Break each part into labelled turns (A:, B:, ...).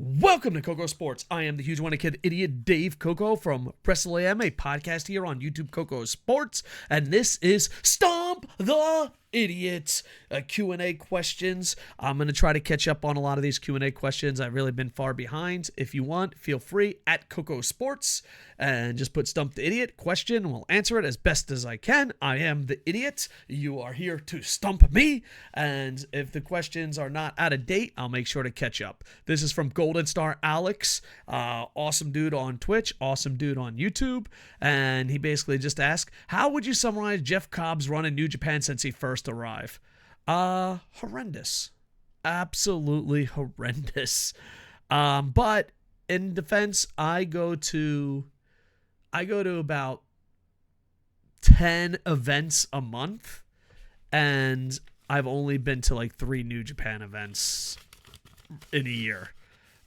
A: Welcome to KocoSports. I am the huge one-kid idiot Dave Koco from Wrestle, a podcast here on YouTube KocoSports, and this is Stomp the Idiots Q&A questions. I'm going to try to catch up on a lot of these Q&A questions. I've really been far behind. If you want, feel free at KocoSports and just put Stump the Idiot question. We'll answer it as best as I can. I am the idiot. You are here to stump me, and if the questions are not out of date, I'll make sure to catch up. This is from Golden Star Alex, awesome dude on Twitch, awesome dude on YouTube, and he basically just asked, how would you summarize Jeff Cobb's run in New Japan since he first arrived? Horrendous. Absolutely horrendous. But in defense, I go to about 10 events a month, and I've only been to like 3 New Japan events in a year.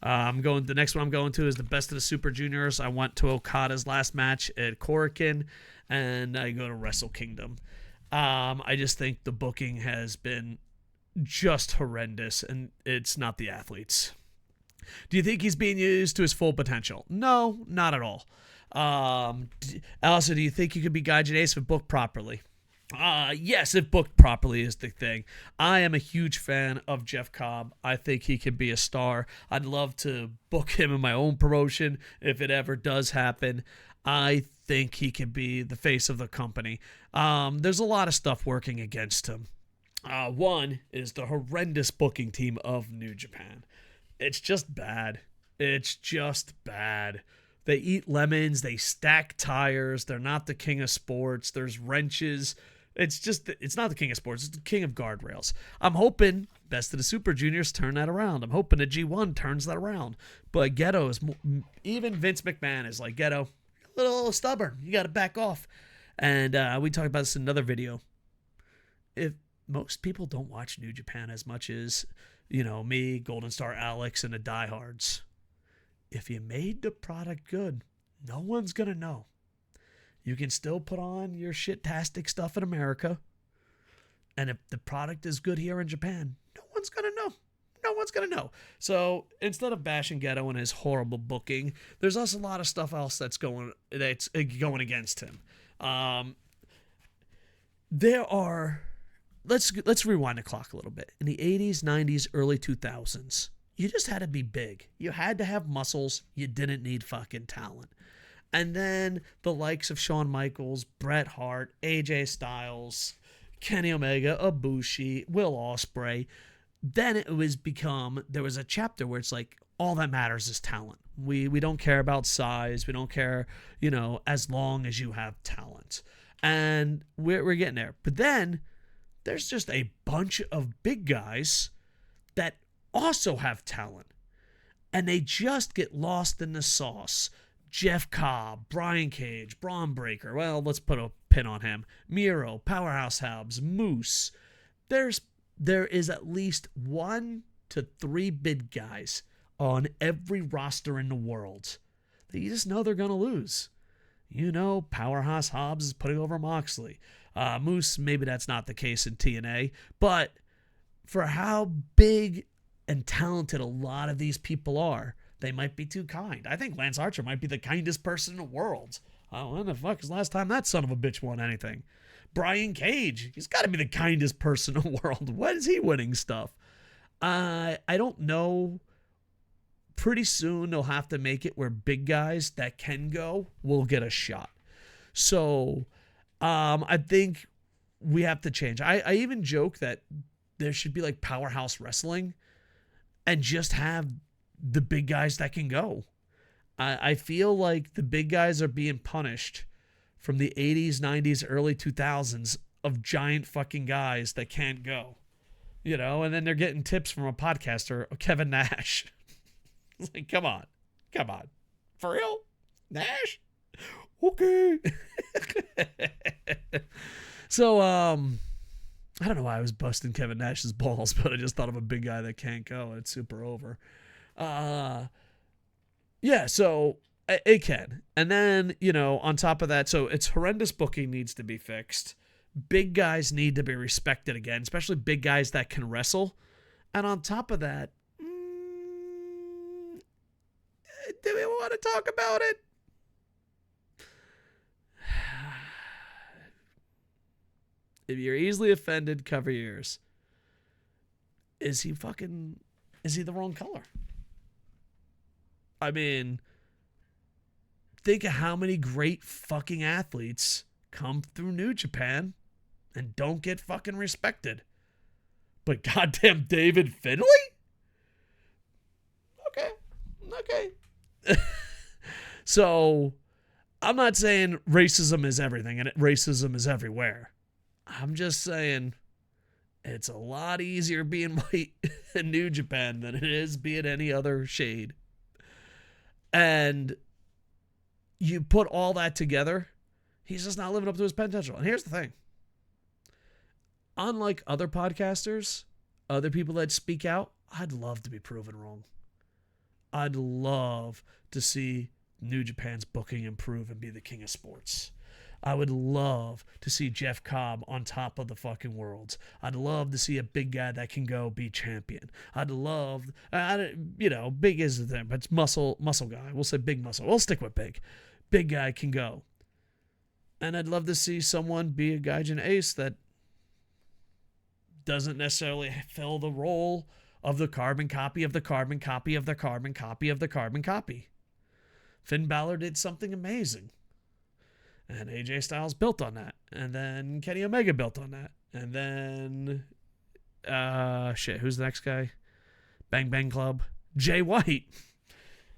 A: The next one I'm going to is the Best of the Super Juniors. I went to Okada's last match at Korakuen, and I go to Wrestle Kingdom. I just think the booking has been just horrendous, and it's not the athletes. Do you think he's being used to his full potential? No, not at all. Also, do you think you could be Gaijin Ace if booked properly? Yes, if booked properly is the thing. I am a huge fan of Jeff Cobb. I think he can be a star. I'd love to book him in my own promotion if it ever does happen. I think he can be the face of the company. There's a lot of stuff working against him. One is the horrendous booking team of New Japan. It's just bad. It's just bad. They eat lemons. They stack tires. They're not the king of sports. There's wrenches. It's not the king of sports. It's the king of guardrails. I'm hoping Best of the Super Juniors turn that around. I'm hoping the G1 turns that around. But Ghetto is, even Vince McMahon is like, Ghetto, a little stubborn. You got to back off. And we talked about this in another video. If most people don't watch New Japan as much as, me, Golden Star Alex, and the diehards. If you made the product good, no one's going to know. You can still put on your shit-tastic stuff in America. And if the product is good here in Japan, no one's going to know. No one's going to know. So instead of bashing Ghetto and his horrible booking, there's also a lot of stuff else that's going against him. Let's rewind the clock a little bit. In the 80s, 90s, early 2000s, you just had to be big. You had to have muscles. You didn't need fucking talent. And then the likes of Shawn Michaels, Bret Hart, AJ Styles, Kenny Omega, Ibushi, Will Ospreay. Then there was a chapter where it's like, all that matters is talent. We don't care about size. We don't care, as long as you have talent. And we're getting there. But then there's just a bunch of big guys that also have talent, and they just get lost in the sauce. Jeff Cobb, Brian Cage, Braun Breaker, well, let's put a pin on him, Miro, Powerhouse Hobbs, Moose. There is at least 1 to 3 big guys on every roster in the world that you just know they're going to lose. Powerhouse Hobbs is putting over Moxley. Moose, maybe that's not the case in TNA, but for how big and talented a lot of these people are, they might be too kind. I think Lance Archer might be the kindest person in the world. When the fuck is the last time that son of a bitch won anything? Brian Cage, he's got to be the kindest person in the world. When is he winning stuff? I don't know. Pretty soon they'll have to make it where big guys that can go will get a shot. So I think we have to change. I even joke that there should be like Powerhouse Wrestling and just have the big guys that can go. I feel like the big guys are being punished from the 80s, 90s, early 2000s of giant fucking guys that can't go. And then they're getting tips from a podcaster, Kevin Nash. It's like, come on. For real? Nash? Okay. So, I don't know why I was busting Kevin Nash's balls, but I just thought of a big guy that can't go. It's super over. So it can. And then, on top of that, so it's horrendous booking needs to be fixed. Big guys need to be respected again, especially big guys that can wrestle. And on top of that, Do we want to talk about it? If you're easily offended, cover your ears. Is he the wrong color? I mean, think of how many great fucking athletes come through New Japan and don't get fucking respected. But goddamn David Finlay? Okay. So, I'm not saying racism is everything and racism is everywhere. I'm just saying it's a lot easier being white in New Japan than it is being any other shade. And you put all that together, he's just not living up to his potential. And here's the thing. Unlike other podcasters, other people that speak out, I'd love to be proven wrong. I'd love to see New Japan's booking improve and be the king of sports. I would love to see Jeff Cobb on top of the fucking world. I'd love to see a big guy that can go be champion. I'd love, big is the thing, but it's muscle guy. We'll say big muscle. We'll stick with big. Big guy can go. And I'd love to see someone be a Gaijin ace that doesn't necessarily fill the role of the carbon copy of the carbon copy of the carbon copy of the carbon copy. Finn Balor did something amazing. And AJ Styles built on that. And then Kenny Omega built on that. And then, who's the next guy? Bang Bang Club. Jay White.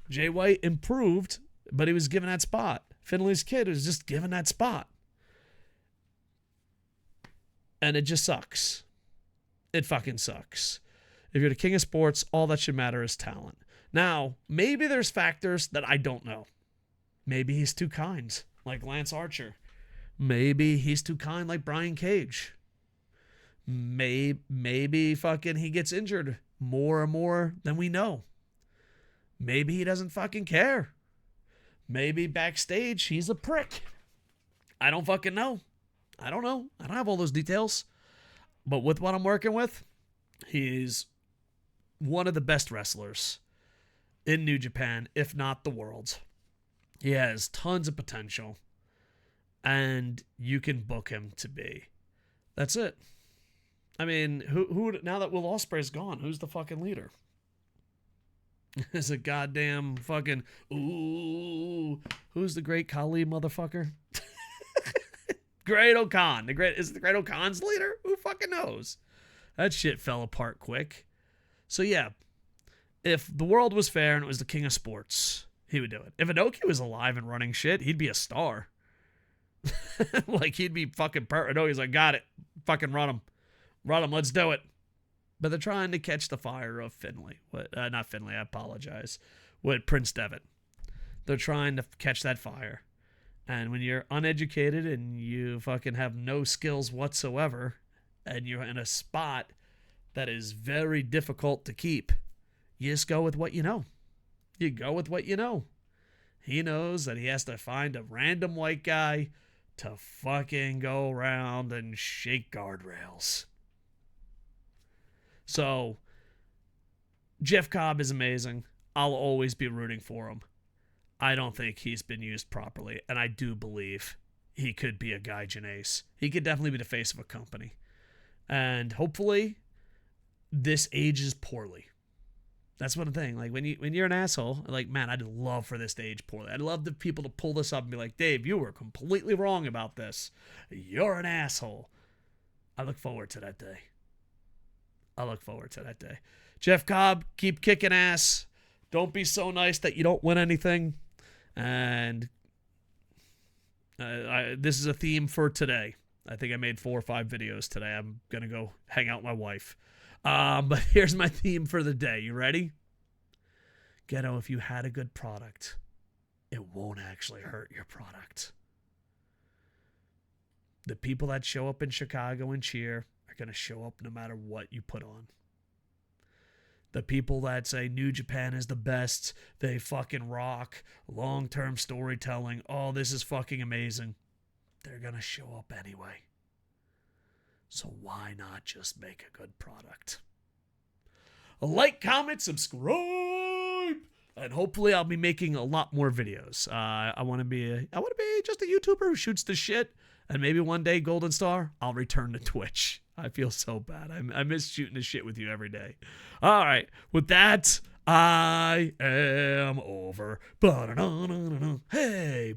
A: Jay White improved, but he was given that spot. Finlay's kid was just given that spot. And it just sucks. It fucking sucks. If you're the king of sports, all that should matter is talent. Now, maybe there's factors that I don't know. Maybe he's too kind, like Lance Archer. Maybe he's too kind, like Brian Cage. Maybe fucking he gets injured more and more than we know. Maybe he doesn't fucking care. Maybe backstage he's a prick. I don't fucking know. I don't know. I don't have all those details. But with what I'm working with, he's one of the best wrestlers in New Japan, if not the world. He has tons of potential, and you can book him to be. That's it. I mean, who now that Will Ospreay's gone, who's the fucking leader? Is it goddamn fucking, who's the Great Khali motherfucker? Great O'Khan. Is the Great O'Khan's leader? Who fucking knows? That shit fell apart quick. So yeah, if the world was fair and it was the king of sports, he would do it. If Inoki was alive and running shit, he'd be a star. Like, he'd be fucking perfect. Inoki's like, got it. Fucking run him. Run him. Let's do it. But they're trying to catch the fire of Finlay. Not Finlay, I apologize. With Prince Devitt. They're trying to catch that fire. And when you're uneducated and you fucking have no skills whatsoever, and you're in a spot that is very difficult to keep, you just go with what you know. You go with what you know. He knows that he has to find a random white guy to fucking go around and shake guardrails. So, Jeff Cobb is amazing. I'll always be rooting for him. I don't think he's been used properly, and I do believe he could be a Gaijin ace. He could definitely be the face of a company. And hopefully, this ages poorly. That's one thing. Like, when you're an asshole, like, man, I'd love for this to age poorly. I'd love the people to pull this up and be like, Dave, you were completely wrong about this. You're an asshole. I look forward to that day. Jeff Cobb, keep kicking ass. Don't be so nice that you don't win anything. And this is a theme for today. I think I made 4 or 5 videos today. I'm going to go hang out with my wife. But here's my theme for the day. You ready? Ghetto, if you had a good product, it won't actually hurt your product. The people that show up in Chicago and cheer are going to show up no matter what you put on. The people that say New Japan is the best, they fucking rock, long-term storytelling, oh, this is fucking amazing, they're going to show up anyway. So why not just make a good product? Like, comment, subscribe, and And hopefully I'll be making a lot more videos. I want to be just a YouTuber who shoots the shit. And maybe one day, Golden Star, I'll return to Twitch. I feel so bad. I miss shooting the shit with you every day. All right. With that, I am over. Hey.